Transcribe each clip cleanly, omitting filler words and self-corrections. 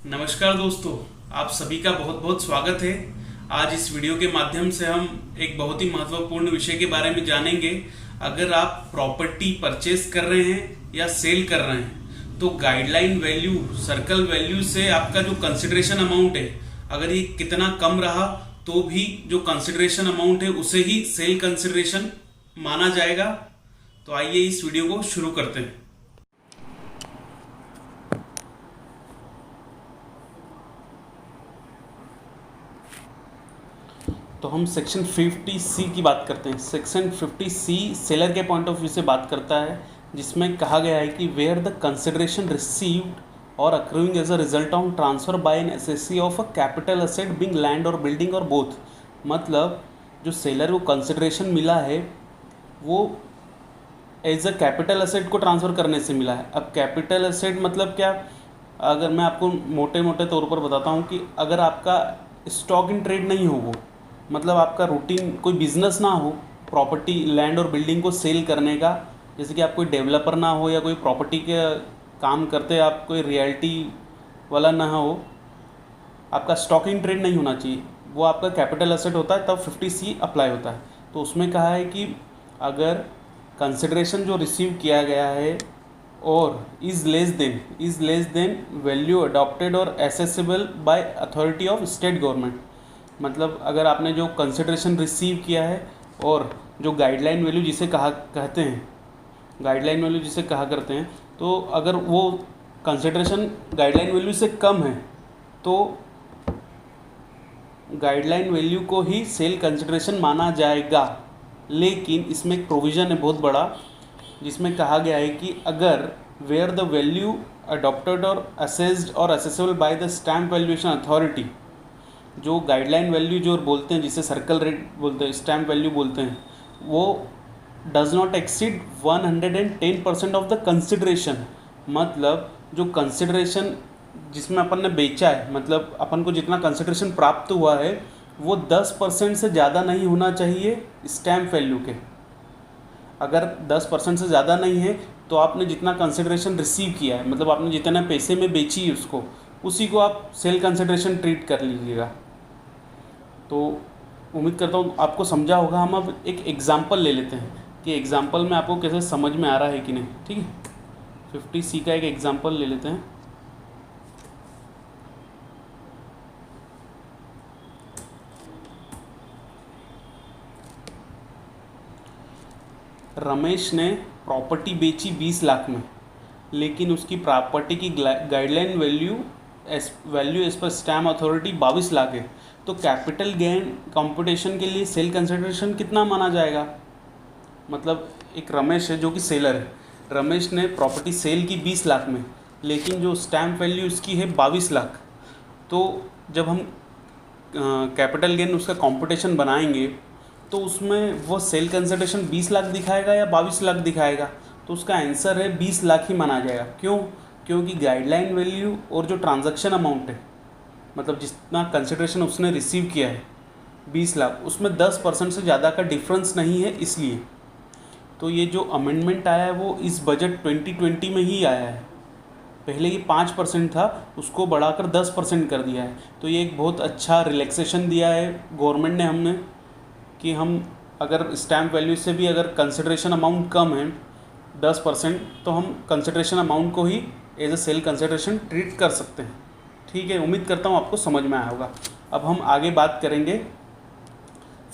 नमस्कार दोस्तों, आप सभी का बहुत बहुत स्वागत है। आज इस वीडियो के माध्यम से हम एक बहुत ही महत्वपूर्ण विषय के बारे में जानेंगे। अगर आप प्रॉपर्टी परचेज कर रहे हैं या सेल कर रहे हैं तो गाइडलाइन वैल्यू, सर्कल वैल्यू से आपका जो कंसिडरेशन अमाउंट है, अगर ये कितना कम रहा तो भी जो कंसिडरेशन अमाउंट है उसे ही सेल कंसिडरेशन माना जाएगा। तो आइए इस वीडियो को शुरू करते हैं। तो हम सेक्शन 50C की बात करते हैं। सेक्शन 50C सेलर के पॉइंट ऑफ व्यू से बात करता है, जिसमें कहा गया है कि वेयर द कंसिडरेशन रिसीव्ड और accruing as a result of transfer by an assessee of a capital asset being land और बिल्डिंग और बोथ। मतलब जो सेलर को कंसिडरेशन मिला है वो एज अ कैपिटल एसेट को ट्रांसफ़र करने से मिला है। अब कैपिटल एसेट मतलब क्या? अगर मैं आपको मोटे मोटे तौर पर बताता हूँ कि अगर आपका स्टॉक इन ट्रेड नहीं हो, वो मतलब आपका रूटीन कोई बिजनेस ना हो, प्रॉपर्टी लैंड और बिल्डिंग को सेल करने का, जैसे कि आप कोई डेवलपर ना हो या कोई प्रॉपर्टी के काम करते आप कोई रियल्टी वाला ना हो, आपका स्टॉक इन ट्रेड नहीं होना चाहिए, वो आपका कैपिटल एसेट होता है, तब 50C अप्लाई होता है। तो उसमें कहा है कि अगर कंसिडरेशन जो रिसीव किया गया है और is less than value adopted और accessible by authority of state government. मतलब अगर आपने जो कंसिडरेशन रिसीव किया है और जो गाइडलाइन वैल्यू जिसे कहते हैं, गाइडलाइन वैल्यू जिसे कहा करते हैं, तो अगर वो कंसिडरेशन गाइडलाइन वैल्यू से कम है तो गाइडलाइन वैल्यू को ही सेल कंसिडरेशन माना जाएगा। लेकिन इसमें एक प्रोविज़न है बहुत बड़ा, जिसमें कहा गया है कि अगर वेयर द वैल्यू अडॉप्टेड और असेस्ड और accessible by the stamp valuation authority, जो गाइडलाइन वैल्यू जो बोलते हैं, जिसे सर्कल रेट बोलते हैं, स्टैम्प वैल्यू बोलते हैं, वो does not exceed 110% of the consideration. मतलब जो कंसिडरेशन जिसमें अपन ने बेचा है, मतलब अपन को जितना कंसिडरेशन प्राप्त हुआ है वो 10% से ज़्यादा नहीं होना चाहिए स्टैम्प वैल्यू के। अगर 10% से ज़्यादा नहीं है तो आपने जितना कंसिडरेशन रिसीव किया है, मतलब आपने जितने पैसे में बेची है उसको, उसी को आप सेल कंसिडरेशन ट्रीट कर लीजिएगा। तो उम्मीद करता हूँ आपको समझा होगा। हम अब एक एग्ज़ाम्पल ले लेते हैं कि एग्ज़ाम्पल में आपको कैसे समझ में आ रहा है कि नहीं। ठीक है, 50C का एक एग्ज़ाम्पल ले लेते हैं। रमेश ने प्रॉपर्टी बेची 20 लाख में, लेकिन उसकी प्रॉपर्टी की guideline value as per stamp authority 22 lakh है। तो कैपिटल गेन कंप्यूटेशन के लिए सेल कंसिडरेशन कितना माना जाएगा? मतलब एक रमेश है जो कि सेलर है, रमेश ने प्रॉपर्टी सेल की 20 लाख में, लेकिन जो स्टैम्प वैल्यू उसकी है 22 लाख। तो जब हम कैपिटल गेन उसका कंप्यूटेशन बनाएंगे तो उसमें वो सेल कंसिडरेशन 20 लाख दिखाएगा या 22 लाख दिखाएगा? तो उसका आंसर है 20 लाख ही माना जाएगा। क्यों? क्योंकि गाइडलाइन वैल्यू और जो ट्रांजैक्शन अमाउंट है, मतलब जितना कंसिडरेशन उसने रिसीव किया है 20 लाख, उसमें 10% से ज़्यादा का डिफरेंस नहीं है, इसलिए। तो ये जो अमेंडमेंट आया है वो इस बजट 2020 में ही आया है। पहले ये 5% था, उसको बढ़ाकर 10% कर दिया है। तो ये एक बहुत अच्छा रिलैक्सेशन दिया है गवर्नमेंट ने हमें, कि हम अगर स्टैम्प वैल्यू से भी अगर कंसिडरेशन अमाउंट कम है 10%, तो हम कंसिडरेशन अमाउंट को ही as a sale consideration treat कर सकते हैं। ठीक है, उम्मीद करता हूँ आपको समझ में आया होगा। अब हम आगे बात करेंगे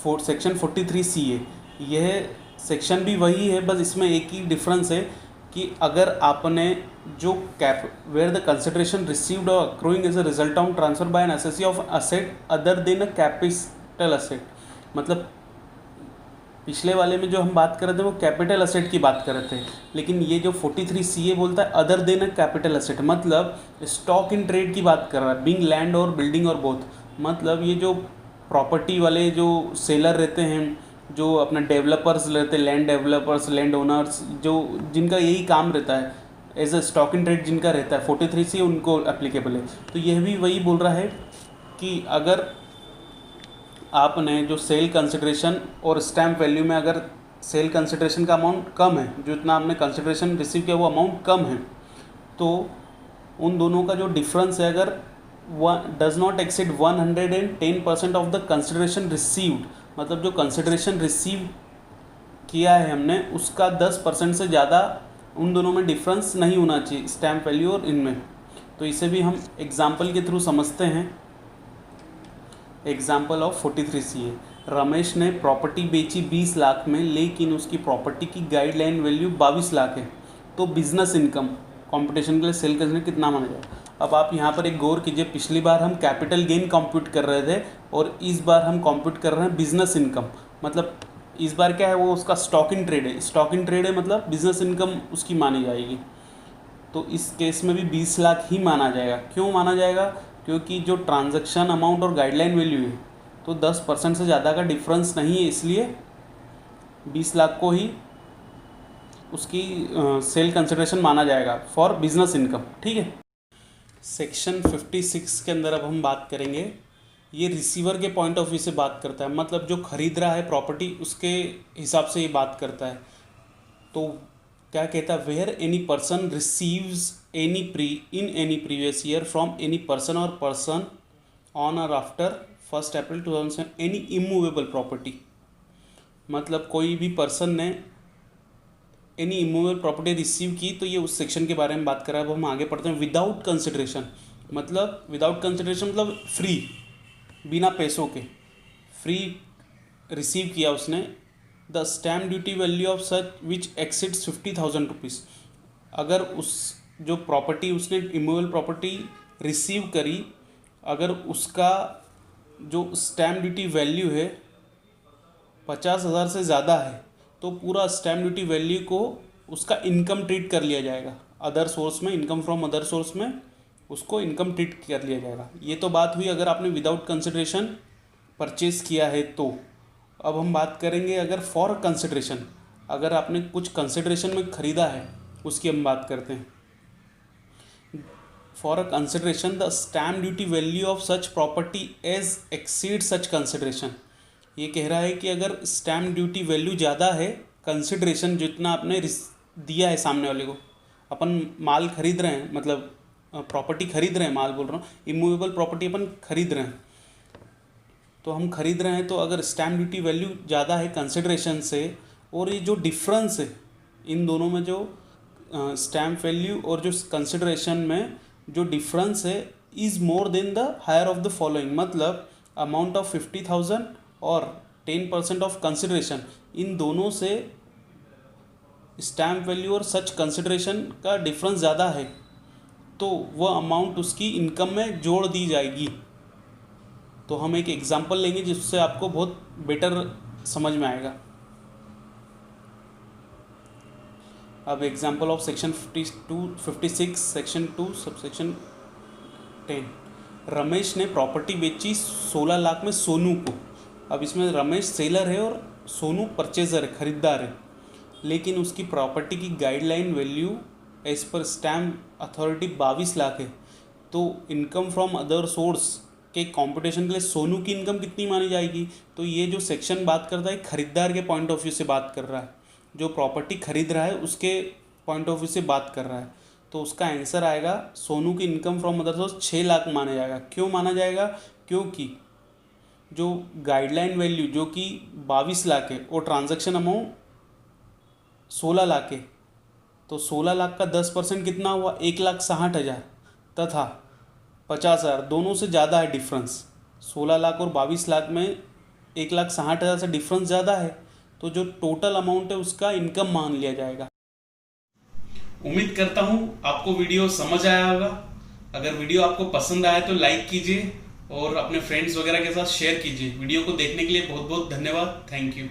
सेक्शन 43C है। यह सेक्शन भी वही है, बस इसमें एक ही डिफरेंस है कि अगर आपने जो वेयर द कंसिडरेशन रिसीव्ड और accruing as a result of transfer by an assessee of asset other than a capital asset, मतलब पिछले वाले में जो हम बात कर रहे थे वो कैपिटल असेट की बात कर रहे थे, लेकिन ये जो 43CA बोलता है other than a capital asset, मतलब स्टॉक इन ट्रेड की बात कर रहा है, बिंग लैंड और बिल्डिंग और बोथ। मतलब ये जो प्रॉपर्टी वाले जो सेलर रहते हैं, जो अपना डेवलपर्स रहते हैं, लैंड डेवलपर्स, लैंड ओनर्स, जो जिनका यही काम रहता है as a stock in trade जिनका रहता है, 43C उनको एप्लीकेबल है। तो यह भी वही बोल रहा है कि अगर आपने जो सेल कंसिडरेशन और स्टैम्प वैल्यू में अगर सेल कंसिडरेशन का अमाउंट कम है, जो इतना आपने कंसिडरेशन रिसीव किया वो अमाउंट कम है, तो उन दोनों का जो डिफरेंस है अगर does not exceed 110% of the consideration received, मतलब जो कंसिडरेशन रिसीव किया है हमने उसका 10% से ज़्यादा उन दोनों में डिफरेंस नहीं होना चाहिए, स्टैम्प वैल्यू और इनमें। तो इसे भी हम एग्जाम्पल के थ्रू समझते हैं। एग्जाम्पल ऑफ 43CA, रमेश ने प्रॉपर्टी बेची 20 लाख में, लेकिन उसकी प्रॉपर्टी की गाइडलाइन वैल्यू 22 लाख है, तो बिजनेस इनकम कंपटीशन के लिए सेल करने कितना माना जाएगा। अब आप यहाँ पर एक गौर कीजिए, पिछली बार हम कैपिटल गेन कंप्यूट कर रहे थे और इस बार हम कंप्यूट कर रहे हैं बिजनेस इनकम। मतलब इस बार क्या है, वो उसका स्टॉक इन ट्रेड है, स्टॉक इन ट्रेड है मतलब बिजनेस इनकम उसकी मानी जाएगी। तो इस केस में भी 20 लाख ही माना जाएगा। क्यों माना जाएगा, क्योंकि जो ट्रांजैक्शन अमाउंट और गाइडलाइन वैल्यू है तो 10% से ज़्यादा का डिफरेंस नहीं है, इसलिए 20 लाख को ही उसकी सेल कंसिडरेशन माना जाएगा फॉर बिजनेस इनकम। ठीक है। सेक्शन 56 के अंदर अब हम बात करेंगे, ये रिसीवर के पॉइंट ऑफ व्यू से बात करता है, मतलब जो खरीद रहा है प्रॉपर्टी उसके हिसाब से ये बात करता है। तो क्या कहता है, where any person receives any previous year from any person or person on or after 1 April 2007 any immovable property, मतलब कोई भी पर्सन ने एनी इमूवेबल प्रॉपर्टी रिसीव की, तो ये उस सेक्शन के बारे में बात कर रहा है। अब हम आगे पढ़ते हैं। विदाउट कंसिडरेशन, मतलब विदाउट कंसिडरेशन मतलब फ्री, बिना पैसों के फ्री रिसीव किया उसने। The stamp duty value of such which exceeds 50,000 rupees, अगर उस जो प्रॉपर्टी उसने इमूवेबल प्रॉपर्टी रिसीव करी, अगर उसका जो स्टैम्प ड्यूटी वैल्यू है 50,000 से ज़्यादा है, तो पूरा स्टैम्प ड्यूटी वैल्यू को उसका इनकम ट्रीट कर लिया जाएगा। अदर सोर्स में, इनकम फ्रॉम अदर सोर्स में उसको इनकम ट्रीट कर लिया जाएगा। ये तो बात हुई अगर आपने विदाउट कंसिडरेशन परचेज़ किया है तो। अब हम बात करेंगे अगर फॉर कंसिडरेशन, अगर आपने कुछ कंसिडरेशन में ख़रीदा है उसकी हम बात करते हैं। For a consideration the stamp duty value of such property as exceed such consideration, ये कह रहा है कि अगर स्टैम्प ड्यूटी वैल्यू ज़्यादा है, कंसिडरेशन जितना आपने दिया है सामने वाले को, अपन माल खरीद रहे हैं, मतलब प्रॉपर्टी खरीद रहे हैं, माल बोल रहा हूँ, इमूवेबल प्रॉपर्टी अपन खरीद रहे हैं, तो हम खरीद रहे हैं, तो अगर स्टैम्प ड्यूटी वैल्यू ज़्यादा है कंसिडरेशन से, और ये जो डिफरेंस है इन दोनों में, जो स्टैम्प वैल्यू और जो कंसिडरेशन में जो डिफरेंस है, is more than the higher of the following, मतलब अमाउंट ऑफ 50,000 और 10% ऑफ कंसिडरेशन, इन दोनों से स्टैम्प वैल्यू और सच कंसिडरेशन का डिफरेंस ज़्यादा है, तो वह अमाउंट उसकी इनकम में जोड़ दी जाएगी। तो हम एक एग्जांपल लेंगे जिससे आपको बहुत बेटर समझ में आएगा। अब example of section 56 section 2 subsection 10, Ramesh ने प्रॉपर्टी बेची 16 लाख में सोनू को। अब इसमें रमेश सेलर है और सोनू परचेजर है, खरीदार है, लेकिन उसकी प्रॉपर्टी की guideline value as per stamp authority 22 lakh है, तो इनकम फ्रॉम अदर सोर्स के कंपटीशन के लिए सोनू की इनकम कितनी मानी जाएगी। तो ये जो सेक्शन बात करता है खरीदार के पॉइंट ऑफ व्यू से बात कर रहा है, जो प्रॉपर्टी खरीद रहा है उसके पॉइंट ऑफ व्यू से बात कर रहा है, तो उसका आंसर आएगा सोनू की income from other source 6 lakh माना जाएगा। क्यों माना जाएगा, क्योंकि जो गाइडलाइन वैल्यू जो कि 22 लाख है और ट्रांजैक्शन अमाउंट 16 लाख है, तो 16 लाख का 10% कितना हुआ, 1,60,000 तथा 50,000, दोनों से ज़्यादा है डिफरेंस। 16 लाख और 22 लाख में 1,60,000 से डिफरेंस ज़्यादा है, तो जो टोटल अमाउंट है उसका इनकम मान लिया जाएगा। उम्मीद करता हूँ आपको वीडियो समझ आया होगा। अगर वीडियो आपको पसंद आया तो लाइक कीजिए और अपने फ्रेंड्स वगैरह के साथ शेयर कीजिए। वीडियो को देखने के लिए बहुत बहुत धन्यवाद। Thank you.